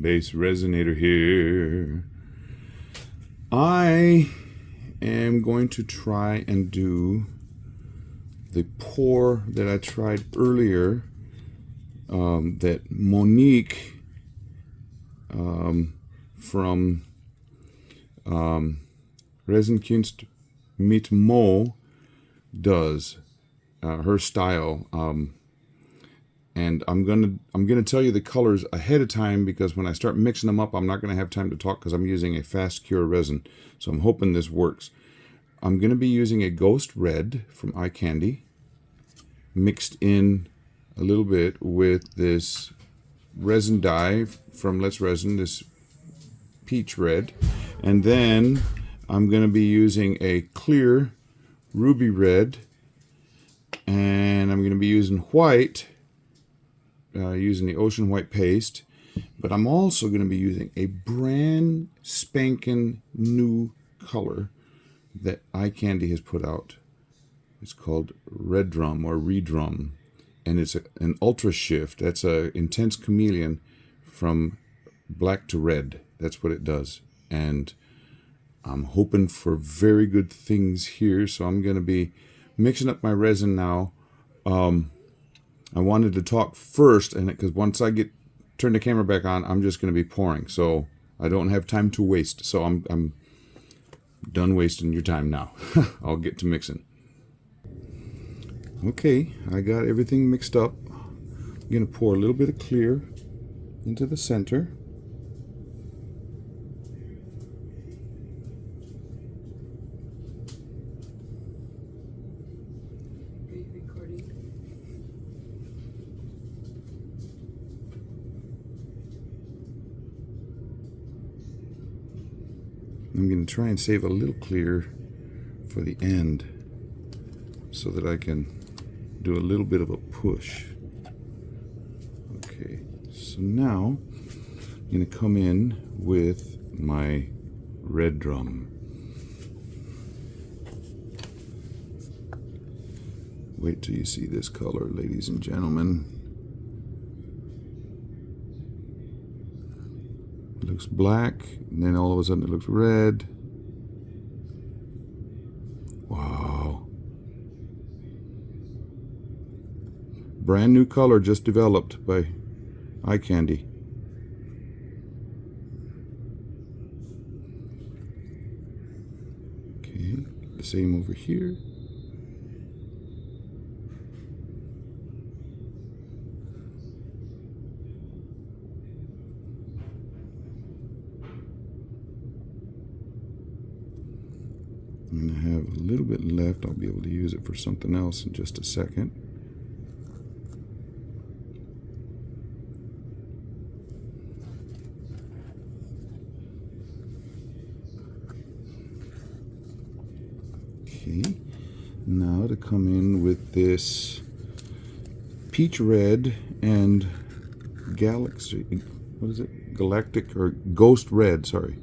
BassResinator here. I am going to try and do the pour that I tried earlier, that Monique from Resin mit Mo does, her style. And I'm gonna tell you the colors ahead of time, because when I start mixing them up, I'm not gonna have time to talk because I'm using a fast cure resin. So I'm hoping this works. I'm gonna be using a Ghost Red from EyeCandy, mixed in a little bit with this resin dye from Let's Resin, this peach red, and then I'm gonna be using a clear ruby red, and I'm gonna be using white. Using the ocean white paste, but I'm also going to be using a brand spanking new color that EyeCandy has put out. It's called Redrum, and it's an Ultrashift. That's a intense chameleon from black to red. That's what it does, and I'm hoping for very good things here. So I'm going to be mixing up my resin now. I wanted to talk first, and because once I turn the camera back on, I'm just going to be pouring, so I don't have time to waste. So I'm done wasting your time now. I'll get to mixing. Okay, I got everything mixed up. I'm going to pour a little bit of clear into the center. I'm going to try and save a little clear for the end so that I can do a little bit of a push. Okay, so now I'm going to come in with my Redrum. Wait till you see this color, ladies and gentlemen. It looks black, and then all of a sudden it looks red. Wow. Brand new color just developed by EyeCandy. Okay, the same over here. I'm going to have a little bit left. I'll be able to use it for something else in just a second. Okay, now to come in with this peach red and galaxy, what is it? Galactic or Ghost Red, sorry.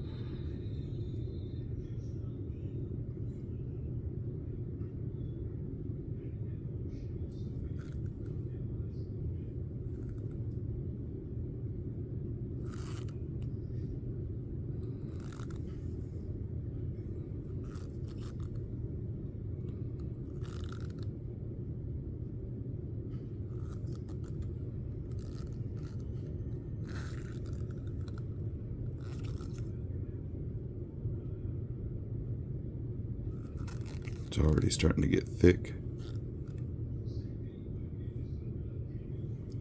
It's already starting to get thick.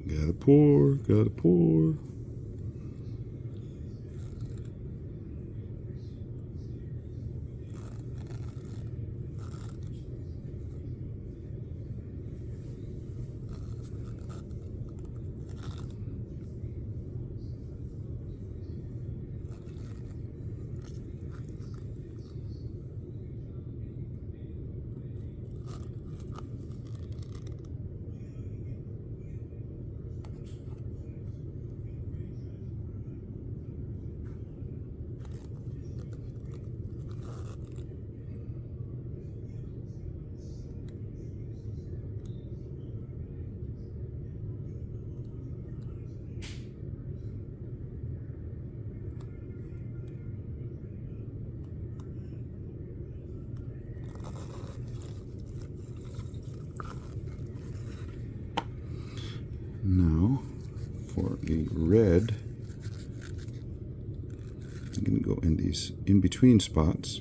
Gotta pour, gotta pour. red. I'm going to go in these in-between spots.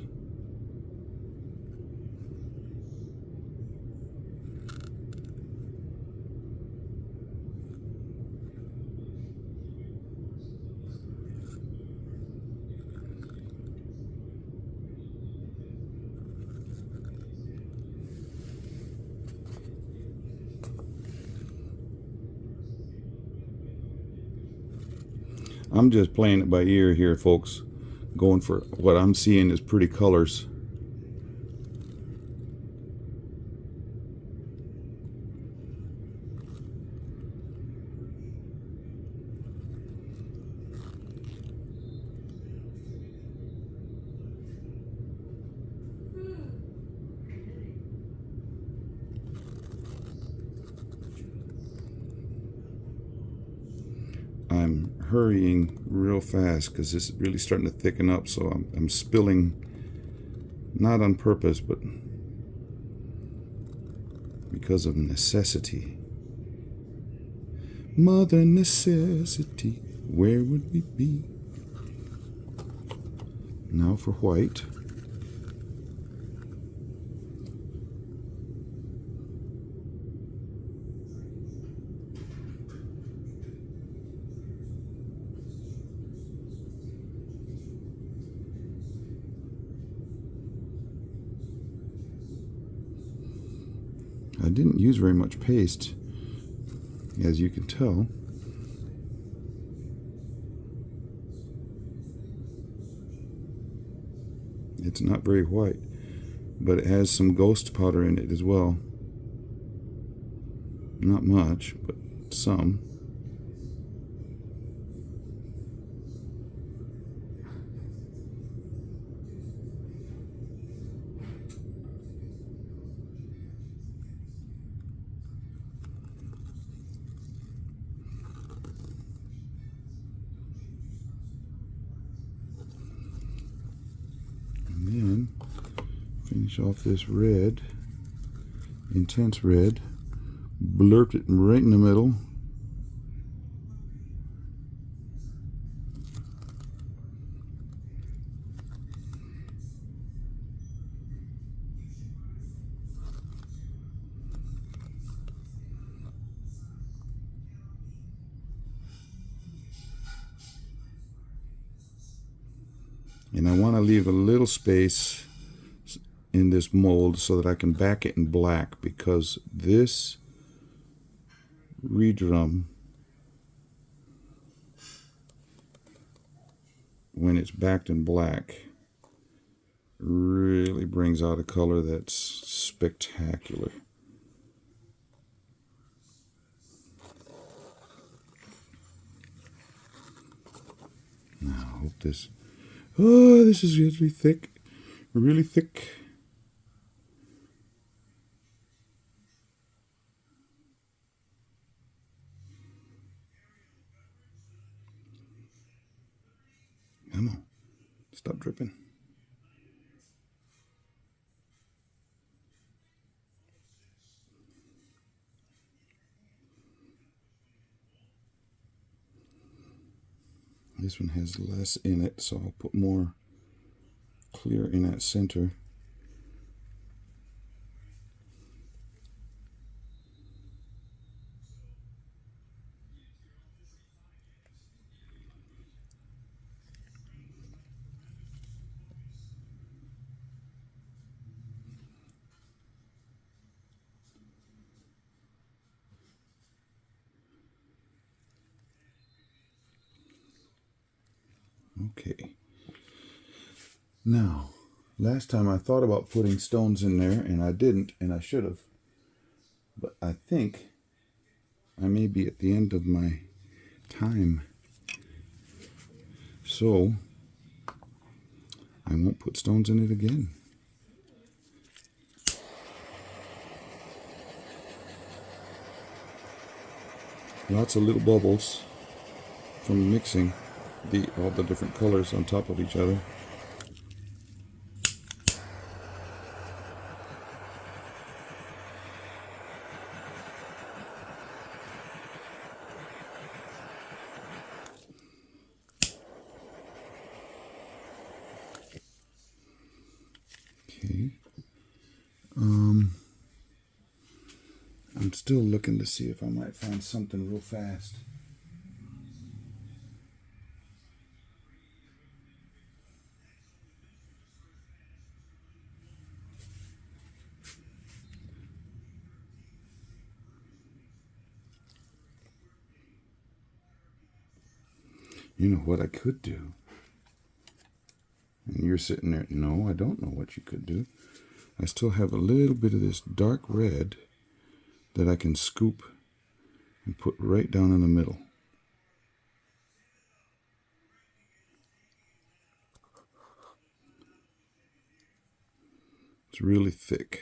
I'm just playing it by ear here, folks. Going for what I'm seeing is pretty colors. I'm hurrying real fast because this is really starting to thicken up, so I'm spilling, not on purpose, but because of necessity. Mother necessity, where would we be? Now for white. I didn't use very much paste, as you can tell. It's not very white, but it has some ghost powder in it as well. Not much, but some. And then finish off this red, intense red, blurp it right in the middle. And I want to leave a little space in this mold so that I can back it in black, because this Redrum, when it's backed in black, really brings out a color that's spectacular. Now I hope this, oh, this is really thick, really thick. Come on, stop dripping. This one has less in it, so I'll put more clear in that center. Okay. Now, last time I thought about putting stones in there, and I didn't, and I should have. But I think I may be at the end of my time. So, I won't put stones in it again. Lots of little bubbles from mixing all the different colors on top of each other. still looking to see if I might find something real fast. You know what I could do? And you're sitting there, no, I don't know what you could do. I still have a little bit of this dark red that I can scoop and put right down in the middle. It's really thick.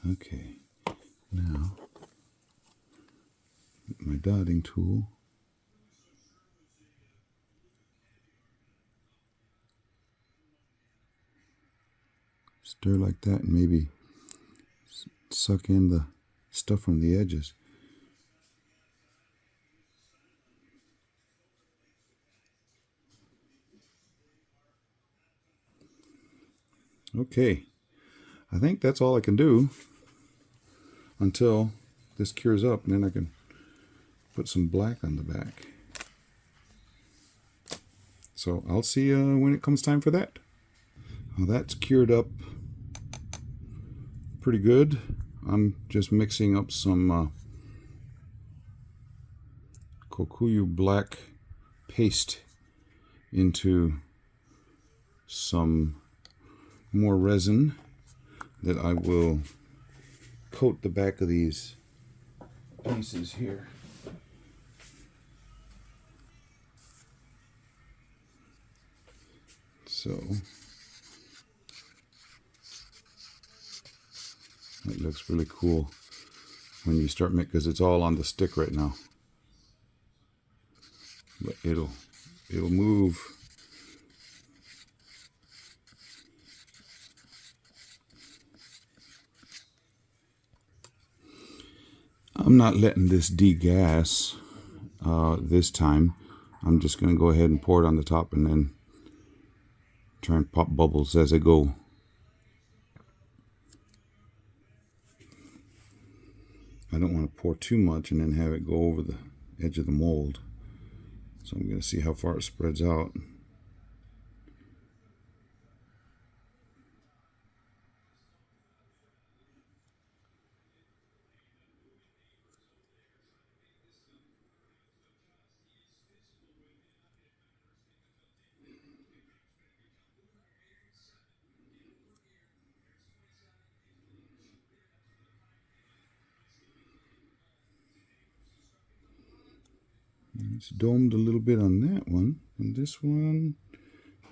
Okay, now my dotting tool. Stir like that and maybe suck in the stuff from the edges. Okay, I think that's all I can do until this cures up, and then I can put some black on the back. So I'll see you when it comes time for that. Well, that's cured up pretty good. I'm just mixing up some Kokuyu black paste into some more resin that I will coat the back of these pieces here. So that looks really cool when you start making, because it's all on the stick right now, but it'll move. I'm not letting this degas this time. I'm just going to go ahead and pour it on the top and then try and pop bubbles as I go. I don't want to pour too much and then have it go over the edge of the mold. So I'm going to see how far it spreads out. It's domed a little bit on that one, and this one,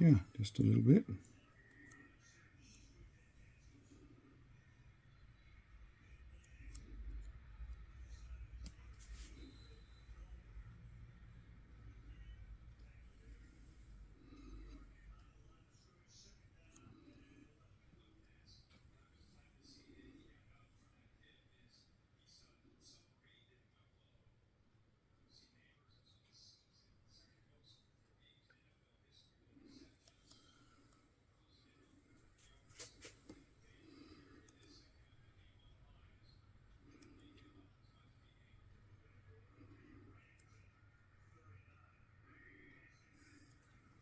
yeah, just a little bit.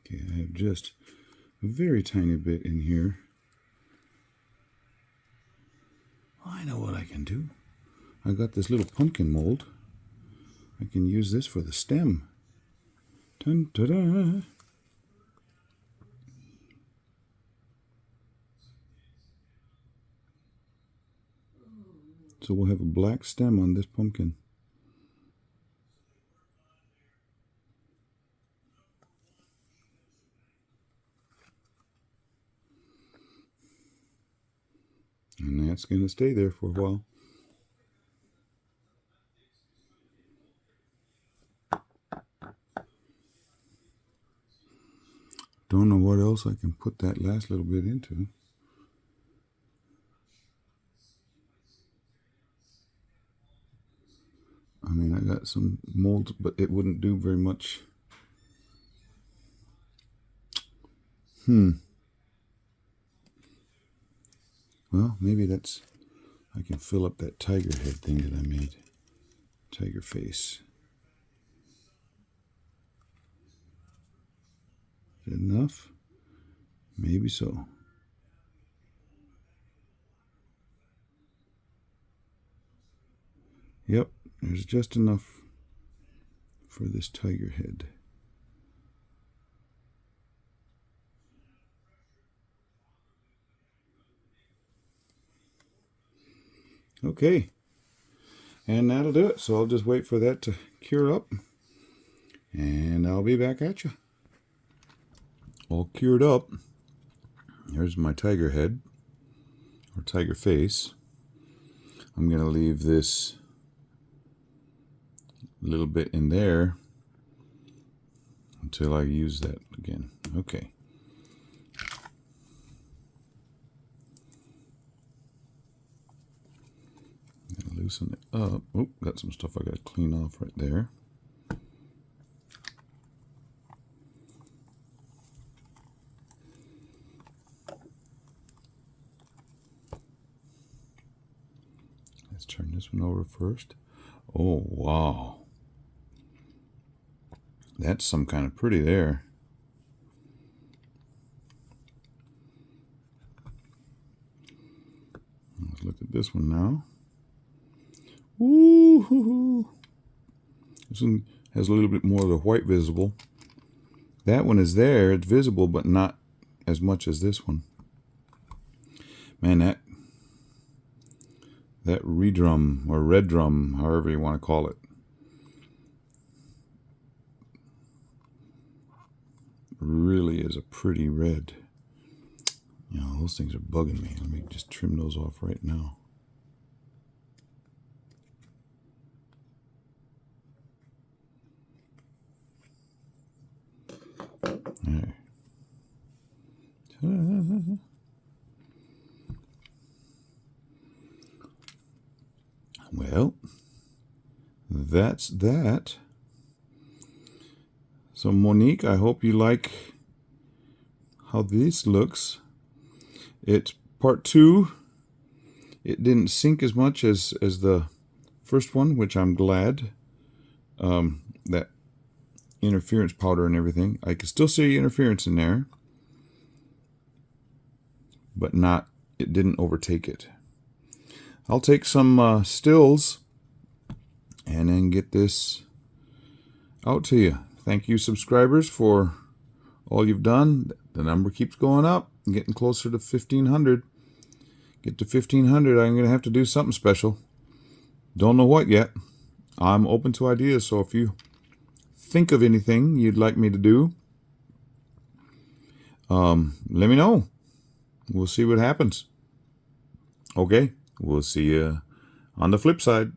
Okay, I have just a very tiny bit in here. I know what I can do. I got this little pumpkin mold. I can use this for the stem. Dun, da, da. So we'll have a black stem on this pumpkin. And that's going to stay there for a while. Don't know what else I can put that last little bit into. I mean, I got some molds, but it wouldn't do very much. Well, maybe that's, I can fill up that tiger head thing that I made. Tiger face. Is that enough? Maybe so. Yep, there's just enough for this tiger head. Okay, and that'll do it. So I'll just wait for that to cure up, and I'll be back at you. All cured up. Here's my tiger head, or tiger face. I'm going to leave this little bit in there until I use that again. Okay. Loosen it up. Oh, got some stuff I got to clean off right there. Let's turn this one over first. Oh, wow. That's some kind of pretty there. Let's look at this one now. Ooh, this one has a little bit more of the white visible. That one is there, it's visible, but not as much as this one. Man, that Redrum or Redrum, however you want to call it, really is a pretty red. You know, those things are bugging me. Let me just trim those off right now. There. Well, that's that. So Monique, I hope you like how this looks. It's part 2. It didn't sink as much as the first one, which I'm glad. That interference powder and everything. I can still see interference in there, but it didn't overtake it. I'll take some stills and then get this out to you. Thank you, subscribers, for all you've done. The number keeps going up, getting closer to 1,500. Get to 1,500, I'm going to have to do something special. Don't know what yet. I'm open to ideas, so if you think of anything you'd like me to do, let me know. We'll see what happens. Okay, we'll see you on the flip side.